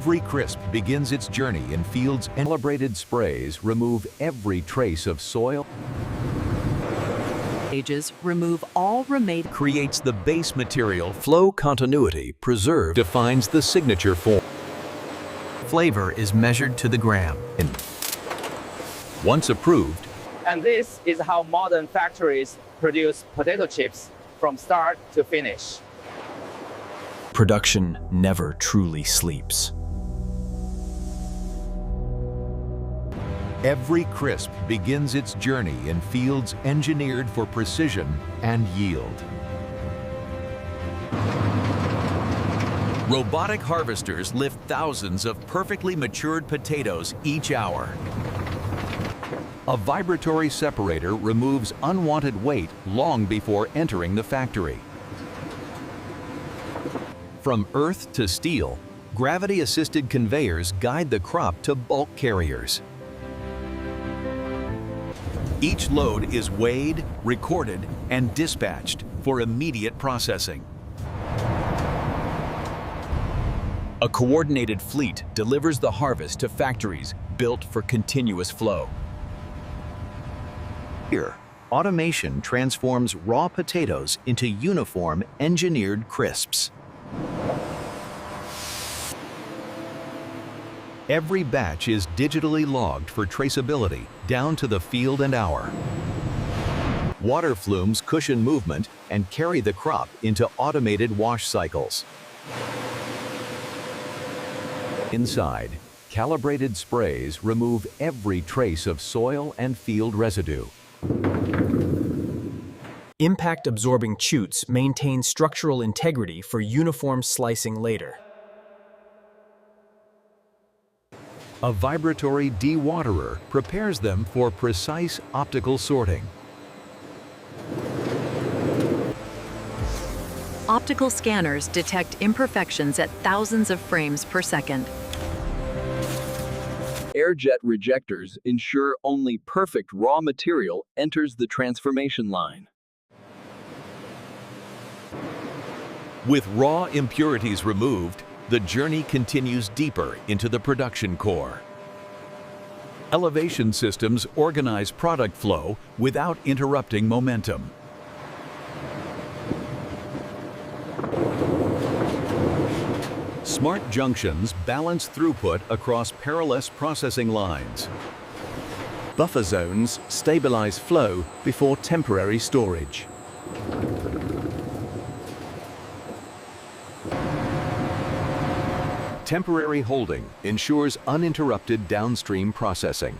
Every crisp begins its journey in fields, and calibrated sprays remove every trace of soil. Stages remove all remaining. Creates the base material. Flow continuity preserved defines the signature form. Flavor is measured to the gram. Once approved, And this is how modern factories produce potato chips from start to finish. Production never truly sleeps. every crisp begins its journey in fields engineered for precision and yield. Robotic harvesters lift thousands of perfectly matured potatoes each hour. A vibratory separator removes unwanted weight long before entering the factory. From earth to steel, gravity-assisted conveyors guide the crop to bulk carriers. Each load is weighed, recorded, and dispatched for immediate processing. A coordinated fleet delivers the harvest to factories built for continuous flow. Here, automation transforms raw potatoes into uniform, engineered crisps. Every batch is digitally logged for traceability down to the field and hour. Water flumes cushion movement and carry the crop into automated wash cycles. Inside, calibrated sprays remove every trace of soil and field residue. Impact-absorbing chutes maintain structural integrity for uniform slicing later. A vibratory dewaterer prepares them for precise optical sorting. Optical scanners detect imperfections at thousands of frames per second. Air-jet rejectors ensure only perfect raw material enters the transformation line. With raw impurities removed, the journey continues deeper into the production core. Elevation systems organize product flow without interrupting momentum. Smart junctions balance throughput across perilous processing lines. Buffer zones stabilize flow before temporary storage. Temporary holding ensures uninterrupted downstream processing.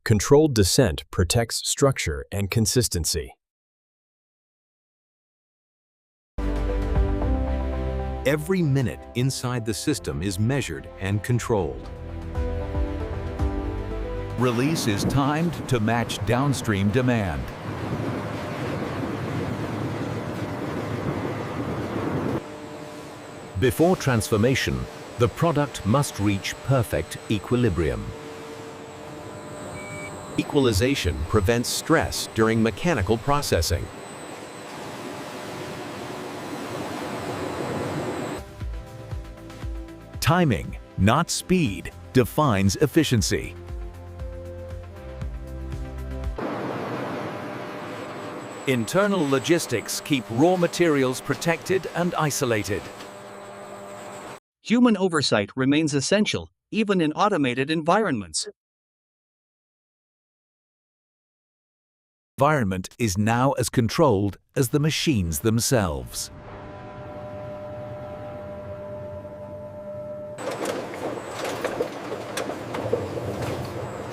Controlled descent protects structure and consistency. Every minute inside the system is measured and controlled. Release is timed to match downstream demand. Before transformation, the product must reach perfect equilibrium. Equalization prevents stress during mechanical processing. Timing, not speed, defines efficiency. Internal logistics keep raw materials protected and isolated. Human oversight remains essential, even in automated environments. Environment is now as controlled as the machines themselves.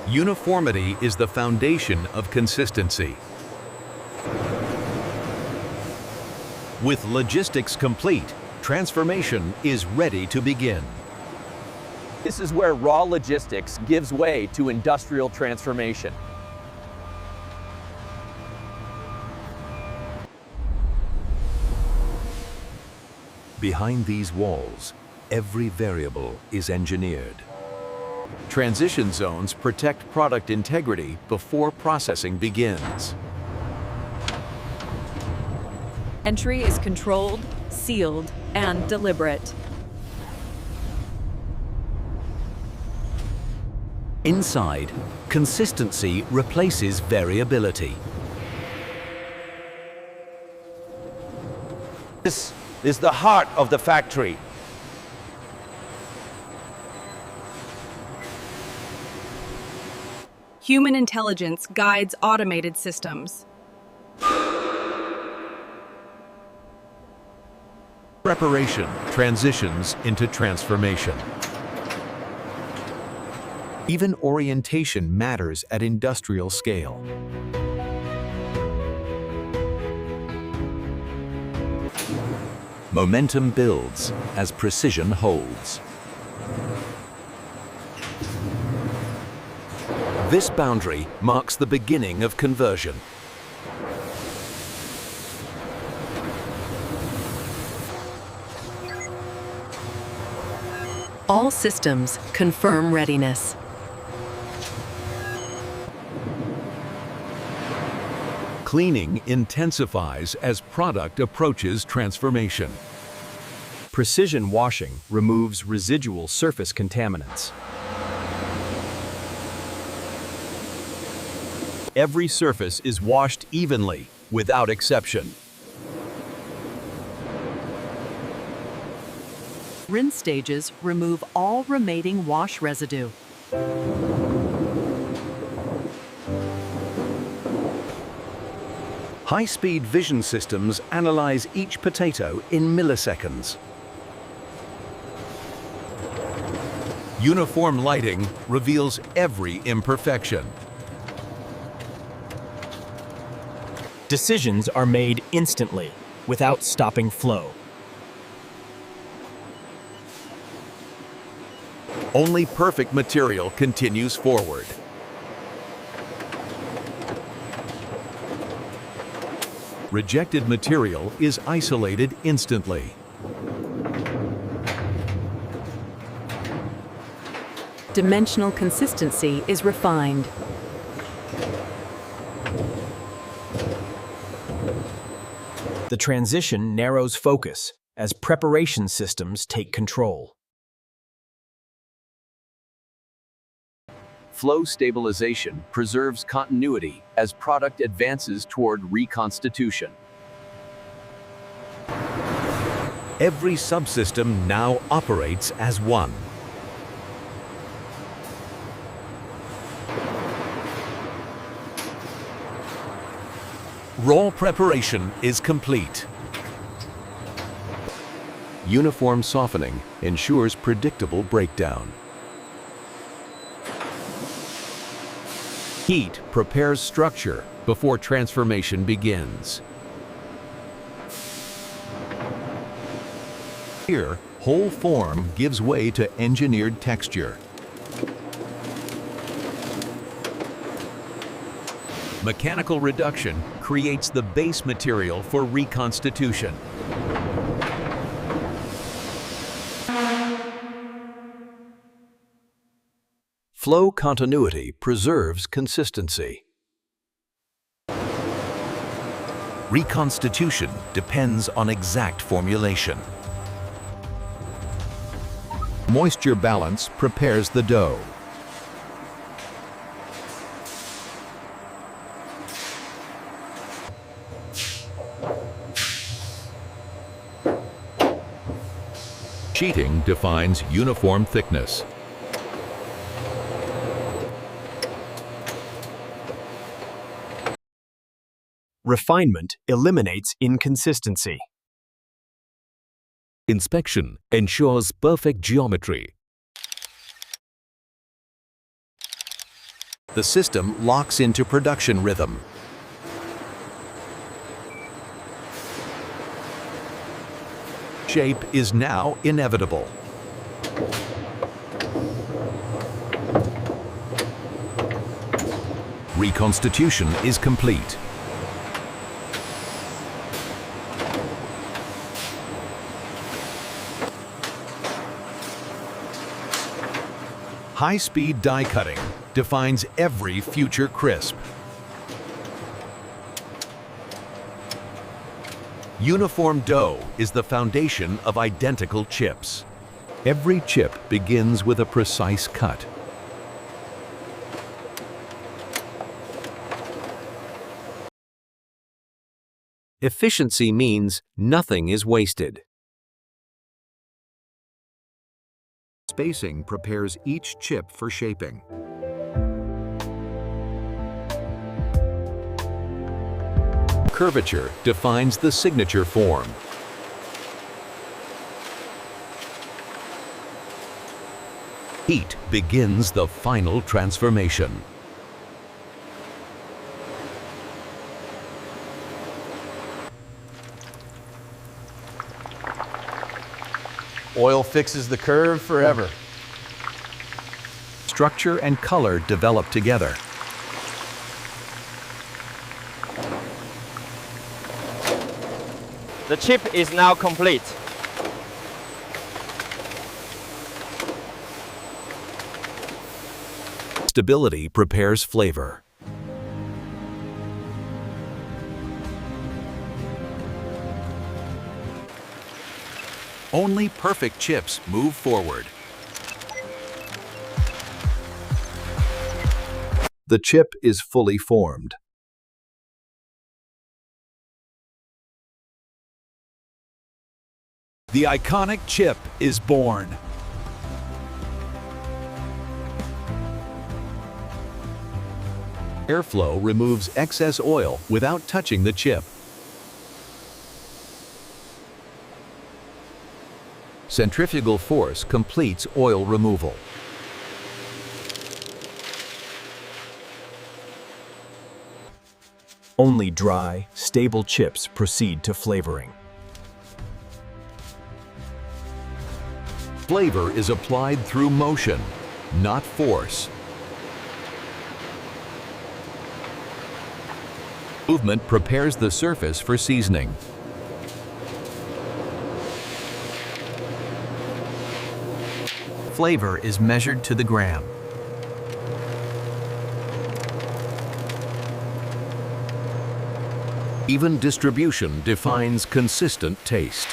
Uniformity is the foundation of consistency. With logistics complete, transformation is ready to begin. This is where raw logistics gives way to industrial transformation. Behind these walls, every variable is engineered. Transition zones protect product integrity before processing begins. Entry is controlled, sealed, and deliberate. Inside, consistency replaces variability. This is the heart of the factory. Human intelligence guides automated systems. Preparation transitions into transformation. Even orientation matters at industrial scale. Momentum builds as precision holds. This boundary marks the beginning of conversion. All systems confirm readiness. Cleaning intensifies as product approaches transformation. Precision washing removes residual surface contaminants. Every surface is washed evenly, without exception. Rinse stages remove all remaining wash residue. High-speed vision systems analyze each potato in milliseconds. Uniform lighting reveals every imperfection. Decisions are made instantly, without stopping flow. Only perfect material continues forward. Rejected material is isolated instantly. Dimensional consistency is refined. The transition narrows focus as preparation systems take control. Flow stabilization preserves continuity as product advances toward reconstitution. Every subsystem now operates as one. Raw preparation is complete. Uniform softening ensures predictable breakdown. Heat prepares structure before transformation begins. Here, whole form gives way to engineered texture. Mechanical reduction creates the base material for reconstitution. Flow continuity preserves consistency. Reconstitution depends on exact formulation. Moisture balance prepares the dough. Sheeting defines uniform thickness. Refinement eliminates inconsistency. Inspection ensures perfect geometry. The system locks into production rhythm. Shape is now inevitable. Reconstitution is complete. High-speed die cutting defines every future crisp. Uniform dough is the foundation of identical chips. Every chip begins with a precise cut. Efficiency means nothing is wasted. Spacing prepares each chip for shaping. Curvature defines the signature form. Heat begins the final transformation. Oil fixes the curve forever. Structure and color develop together. The chip is now complete. Stability prepares flavor. Only perfect chips move forward. The chip is fully formed. The iconic chip is born. Airflow removes excess oil without touching the chip. Centrifugal force completes oil removal. Only dry, stable chips proceed to flavoring. Flavor is applied through motion, not force. Movement prepares the surface for seasoning. Flavor is measured to the gram. Even distribution defines consistent taste.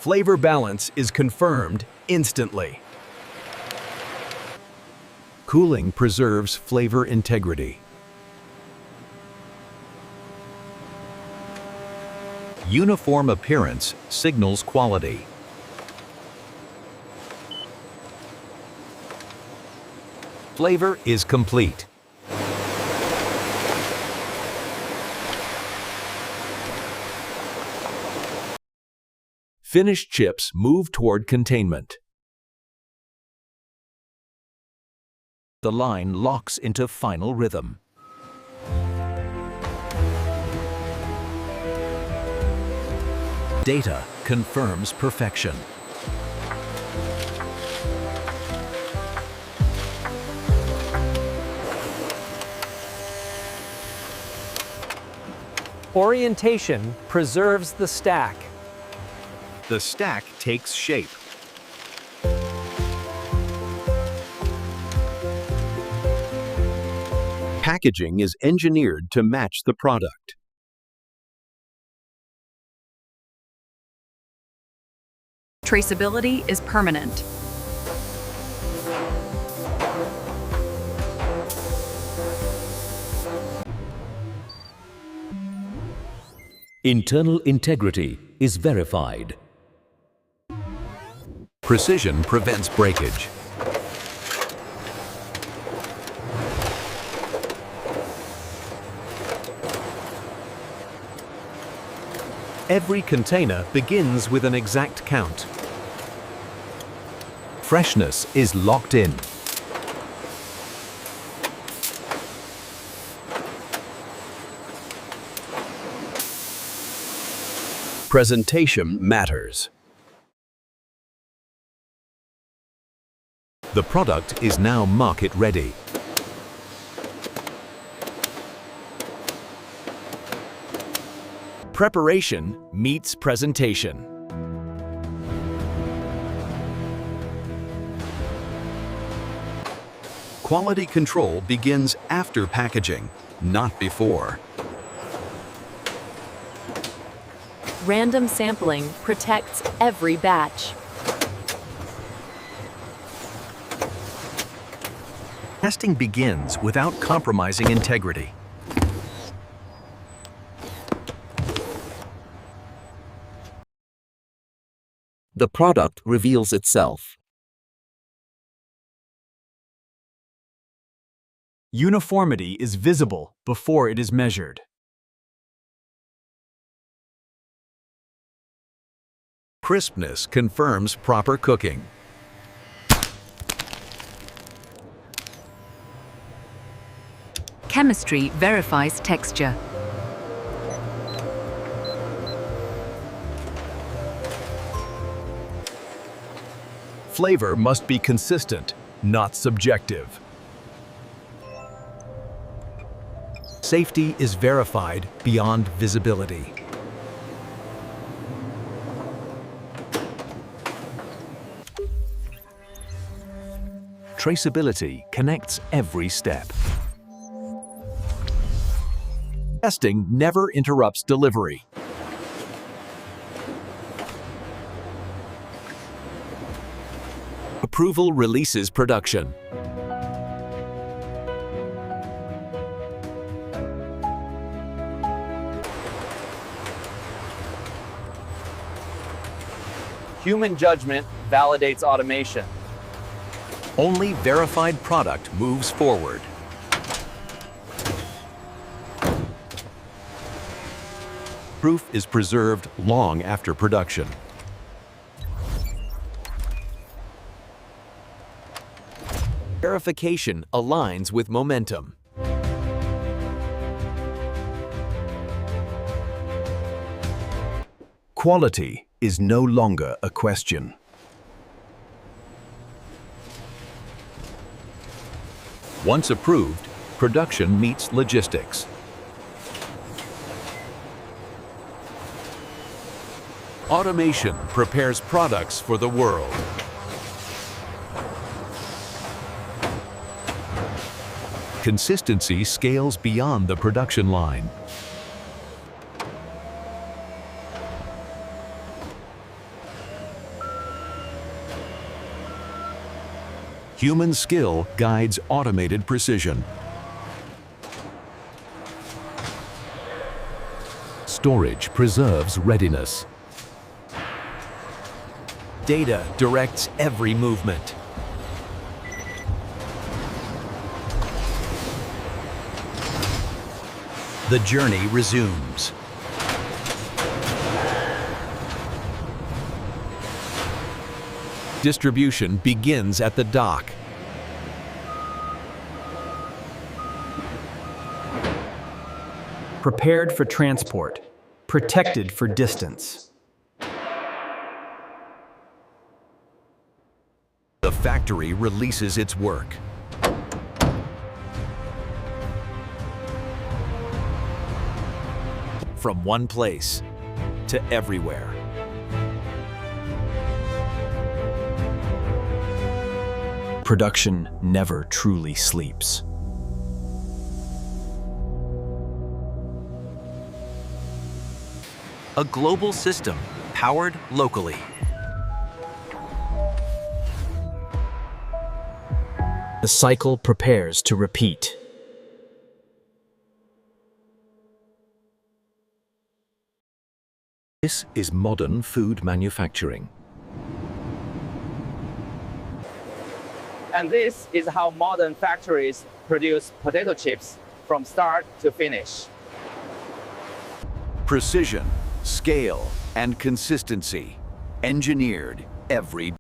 Flavor balance is confirmed instantly. Cooling preserves flavor integrity. Uniform appearance signals quality. Flavor is complete. Finished chips move toward containment. The line locks into final rhythm. Data confirms perfection. Orientation preserves the stack. The stack takes shape. Packaging is engineered to match the product. Traceability is permanent. Internal integrity is verified. Precision prevents breakage. Every container begins with an exact count. Freshness is locked in. Presentation matters. The product is now market ready. Preparation meets presentation. Quality control begins after packaging, not before. Random sampling protects every batch. Testing begins without compromising integrity. The product reveals itself. Uniformity is visible before it is measured. Crispness confirms proper cooking. Chemistry verifies texture. Flavor must be consistent, not subjective. Safety is verified beyond visibility. Traceability connects every step. Testing never interrupts delivery. Approval releases production. Human judgment validates automation. Only verified product moves forward. Proof is preserved long after production. Verification aligns with momentum. Quality is no longer a question. Once approved, production meets logistics. Automation prepares products for the world. Consistency scales beyond the production line. Human skill guides automated precision. Storage preserves readiness. Data directs every movement. The journey resumes. Distribution begins at the dock. Prepared for transport, protected for distance. The factory releases its work. From one place to everywhere. Production never truly sleeps. A global system powered locally. The cycle prepares to repeat. This is modern food manufacturing. And this is how modern factories produce potato chips from start to finish. Precision, scale, and consistency engineered every